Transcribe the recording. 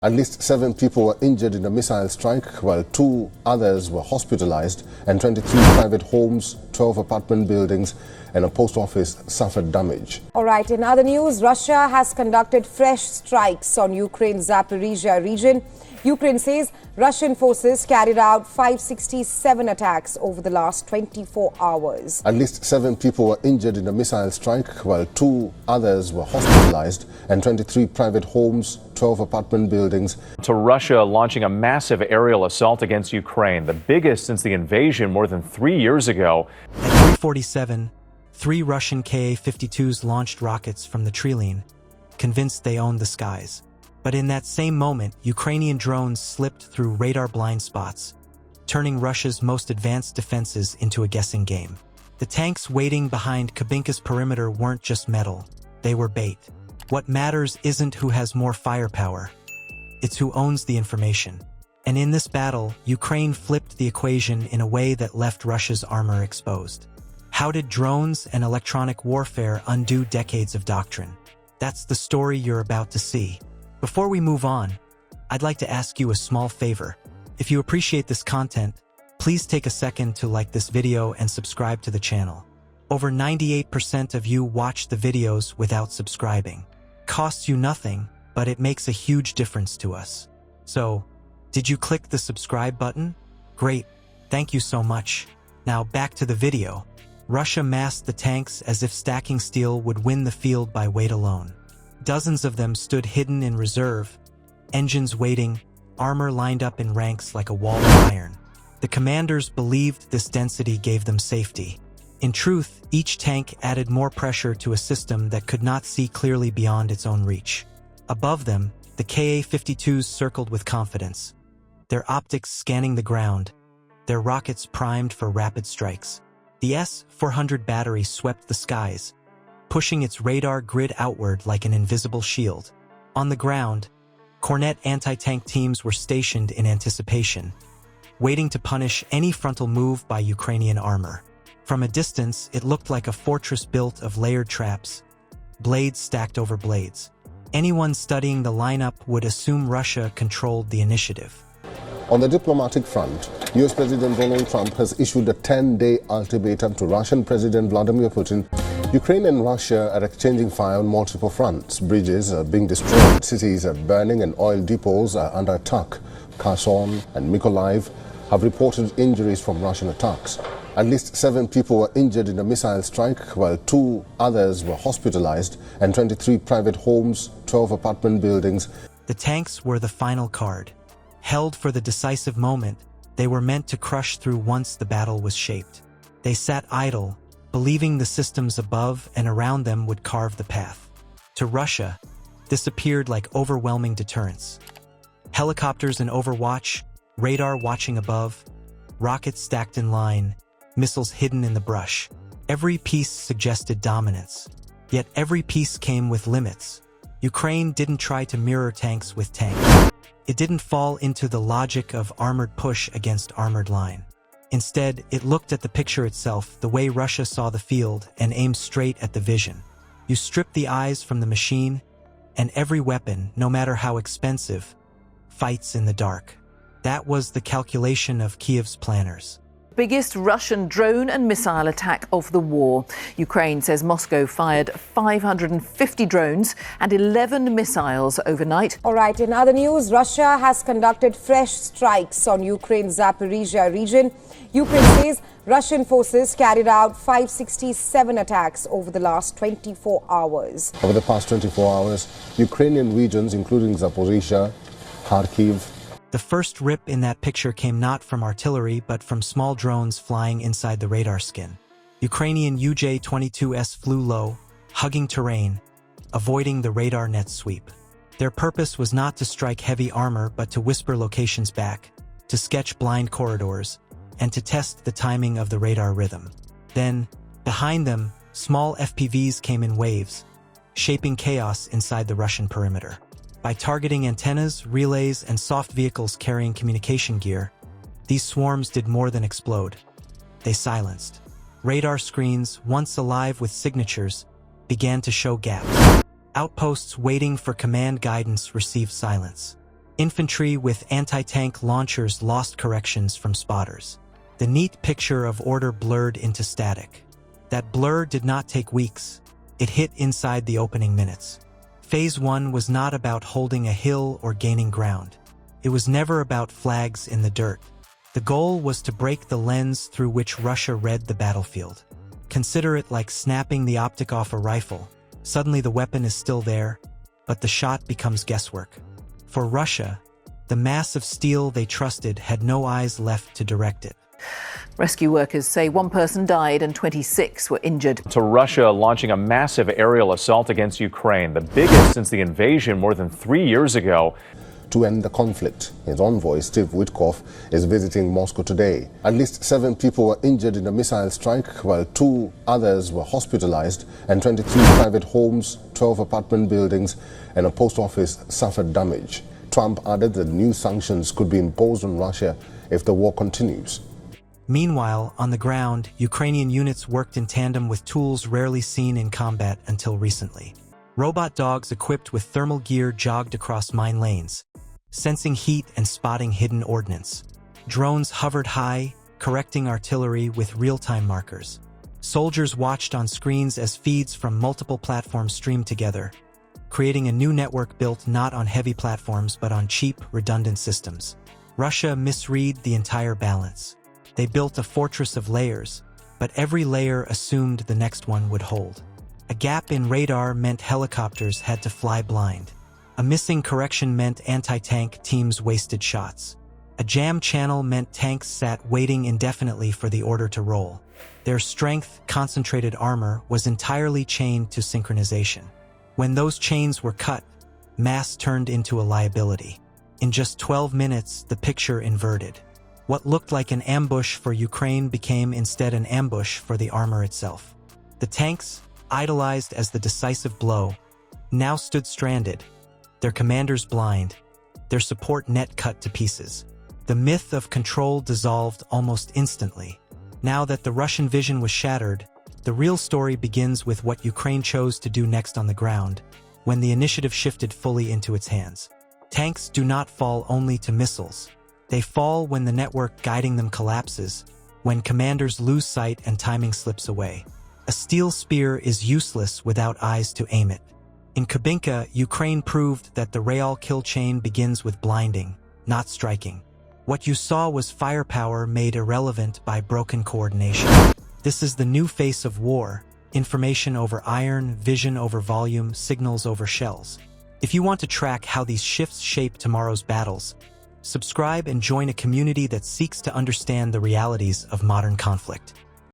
At least 7 people were injured in a missile strike, while 2 others were hospitalized, and 23 private homes, 12 apartment buildings and a post office suffered damage. All right, in other news, Russia has conducted fresh strikes on Ukraine's Zaporizhia region. Ukraine says Russian forces carried out 567 attacks over the last 24 hours. At least 7 people were injured in a missile strike, while 2 others were hospitalized, and 23 private homes, 12 apartment buildings. To Russia launching a massive aerial assault against Ukraine, the biggest since the invasion more than 3 years ago. At 3:47, 3 Russian Ka-52s launched rockets from the Triline, convinced they owned the skies. But in that same moment, Ukrainian drones slipped through radar blind spots, turning Russia's most advanced defenses into a guessing game. The tanks waiting behind Kubinka's perimeter weren't just metal, they were bait. What matters isn't who has more firepower, it's who owns the information. And in this battle, Ukraine flipped the equation in a way that left Russia's armor exposed. How did drones and electronic warfare undo decades of doctrine? That's the story you're about to see. Before we move on, I'd like to ask you a small favor. If you appreciate this content, please take a second to like this video and subscribe to the channel. Over 98% of you watch the videos without subscribing. Costs you nothing, but it makes a huge difference to us. So, did you click the subscribe button? Great, thank you so much. Now back to the video. Russia massed the tanks as if stacking steel would win the field by weight alone. Dozens of them stood hidden in reserve, engines waiting, armor lined up in ranks like a wall of iron. The commanders believed this density gave them safety. In truth, each tank added more pressure to a system that could not see clearly beyond its own reach. Above them, the Ka-52s circled with confidence, their optics scanning the ground, their rockets primed for rapid strikes. The S-400 battery swept the skies, pushing its radar grid outward like an invisible shield. On the ground, Kornet anti-tank teams were stationed in anticipation, waiting to punish any frontal move by Ukrainian armor. From a distance, it looked like a fortress built of layered traps, blades stacked over blades. Anyone studying the lineup would assume Russia controlled the initiative. On the diplomatic front, US President Donald Trump has issued a 10-day ultimatum to Russian President Vladimir Putin. Ukraine and Russia are exchanging fire on multiple fronts. Bridges are being destroyed, cities are burning, and oil depots are under attack. Kherson and Mykolaiv have reported injuries from Russian attacks. At least 7 people were injured in a missile strike, while 2 others were hospitalized, and 23 private homes, 12 apartment buildings. The tanks were the final card. Held for the decisive moment, they were meant to crush through once the battle was shaped. They sat idle, believing the systems above and around them would carve the path. To Russia, this appeared like overwhelming deterrence. Helicopters in overwatch, radar watching above, rockets stacked in line, missiles hidden in the brush. Every piece suggested dominance. Yet every piece came with limits. Ukraine didn't try to mirror tanks with tanks. It didn't fall into the logic of armored push against armored line. Instead, it looked at the picture itself, the way Russia saw the field, and aimed straight at the vision. You strip the eyes from the machine, and every weapon, no matter how expensive, fights in the dark. That was the calculation of Kiev's planners. Biggest Russian drone and missile attack of the war. Ukraine says Moscow fired 550 drones and 11 missiles overnight. All right, in other news, Russia has conducted fresh strikes on Ukraine's Zaporizhia region. Ukraine says Russian forces carried out 567 attacks over the last 24 hours. Over the past 24 hours, Ukrainian regions including Zaporizhia, Kharkiv. The first rip in that picture came not from artillery but from small drones flying inside the radar skin. Ukrainian UJ-22s flew low, hugging terrain, avoiding the radar net sweep. Their purpose was not to strike heavy armor but to whisper locations back, to sketch blind corridors, and to test the timing of the radar rhythm. Then, behind them, small FPVs came in waves, shaping chaos inside the Russian perimeter. By targeting antennas, relays, and soft vehicles carrying communication gear, these swarms did more than explode. They silenced. Radar screens, once alive with signatures, began to show gaps. Outposts waiting for command guidance received silence. Infantry with anti-tank launchers lost corrections from spotters. The neat picture of order blurred into static. That blur did not take weeks. It hit inside the opening minutes. Phase 1 was not about holding a hill or gaining ground. It was never about flags in the dirt. The goal was to break the lens through which Russia read the battlefield. Consider it like snapping the optic off a rifle. Suddenly the weapon is still there, but the shot becomes guesswork. For Russia, the mass of steel they trusted had no eyes left to direct it. Rescue workers say one person died and 26 were injured. To Russia launching a massive aerial assault against Ukraine, the biggest since the invasion more than 3 years ago. To end the conflict, his envoy, Steve Witkoff, is visiting Moscow today. At least 7 people were injured in a missile strike, while 2 others were hospitalized, and 23 private homes, 12 apartment buildings, and a post office suffered damage. Trump added that new sanctions could be imposed on Russia if the war continues. Meanwhile, on the ground, Ukrainian units worked in tandem with tools rarely seen in combat until recently. Robot dogs equipped with thermal gear jogged across mine lanes, sensing heat and spotting hidden ordnance. Drones hovered high, correcting artillery with real-time markers. Soldiers watched on screens as feeds from multiple platforms streamed together, creating a new network built not on heavy platforms but on cheap, redundant systems. Russia misread the entire balance. They built a fortress of layers, but every layer assumed the next one would hold. A gap in radar meant helicopters had to fly blind. A missing correction meant anti-tank teams wasted shots. A jam channel meant tanks sat waiting indefinitely for the order to roll. Their strength, concentrated armor, was entirely chained to synchronization. When those chains were cut, mass turned into a liability. In just 12 minutes, the picture inverted. What looked like an ambush for Ukraine became instead an ambush for the armor itself. The tanks, idolized as the decisive blow, now stood stranded, their commanders blind, their support net cut to pieces. The myth of control dissolved almost instantly. Now that the Russian vision was shattered, the real story begins with what Ukraine chose to do next on the ground, when the initiative shifted fully into its hands. Tanks do not fall only to missiles. They fall when the network guiding them collapses, when commanders lose sight and timing slips away. A steel spear is useless without eyes to aim it. In Kubinka, Ukraine proved that the Real kill chain begins with blinding, not striking. What you saw was firepower made irrelevant by broken coordination. This is the new face of war: information over iron, vision over volume, signals over shells. If you want to track how these shifts shape tomorrow's battles, subscribe and join a community that seeks to understand the realities of modern conflict.